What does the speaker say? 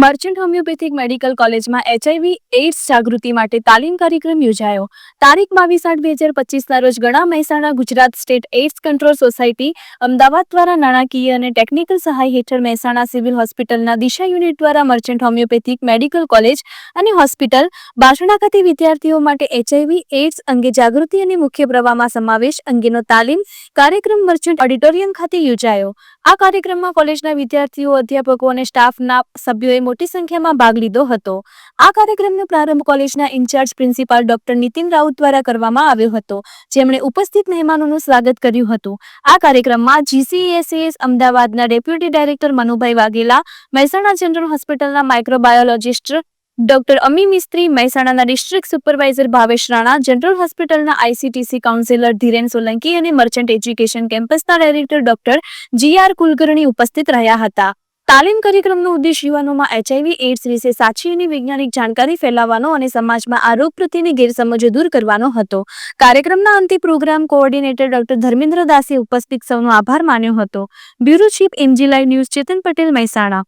Merchant homeopathic medical કોલેજમાં HIV AIDS જાગૃતિ માટે તાલીમ કાર્યક્રમ યોજાયો. તારીખ 22/8/2025ના રોજ ગણા Mehsana Gujarat state AIDS control society Ahmedabad દ્વારા નાણાકીય અને ટેકનિકલ સહાય હેઠળ મહેસાણા સિવિલ હોસ્પિટલના દિશા યુનિટ દ્વારા મર્ચન્ટ હોમિયોપેથિક મેડિકલ કોલેજ અને હોસ્પિટલ બાસણા ખાતે વિદ્યાર્થીઓ માટે એચઆઈવી એઇડ્સ અંગે જાગૃતિ અને મુખ્ય પ્રવાહમાં સમાવેશ અંગેનો તાલીમ કાર્યક્રમ મર્ચન્ટ ઓડિટોરિયમ ખાતે યોજાયો. આ કાર્યક્રમમાં કોલેજના વિદ્યાર્થીઓ, અધ્યાપકો અને સ્ટાફના સભ્યોએ મોટી સંખ્યામાં ભાગ લીધો હતો. આ કાર્યક્રમનો પ્રારંભ કોલેજના in-charge principal doctor Nitin Raut દ્વારા કરવામાં આવ્યો હતો, જેમણે ઉપસ્થિત મહેમાનોનું સ્વાગત કર્યું હતું. આ કાર્યક્રમમાં જીસીએસએસ અમદાવાદના deputy director Manubhai Vaghela, Mehsana general હોસ્પિટલના માઇક્રોબાયોલોજિસ્ટ ડોક્ટર અમી મિસ્ત્રી, મહેસાણાના district supervisor Bhavesh Rana, general હોસ્પિટલના આઈસીટીસી કાઉન્સિલર ધીરેન સોલંકી અને મર્ચન્ટ એજ્યુકેશન કેમ્પસના ડાયરેક્ટર ડોક્ટર જીઆર કુલકર્ણી ઉપસ્થિત રહ્યા હતા. તાલીમ કાર્યક્રમનો ઉદ્દેશ યુવાનોમાં એચઆઈવી એઇડ્સ વિશે સાચી અને વૈજ્ઞાનિક જાણકારી ફેલાવવાનો અને સમાજમાં આ રોગ પ્રત્યેની ગેરસમજો દૂર કરવાનો હતો. કાર્યક્રમના અંતે પ્રોગ્રામ કોઓર્ડિનેટર ડોક્ટર ધર્મેન્દ્ર દાસે ઉપસ્થિત સૌનો આભાર માન્યો હતો. Bureau chief MG live news Chetan Patel, Mehsana.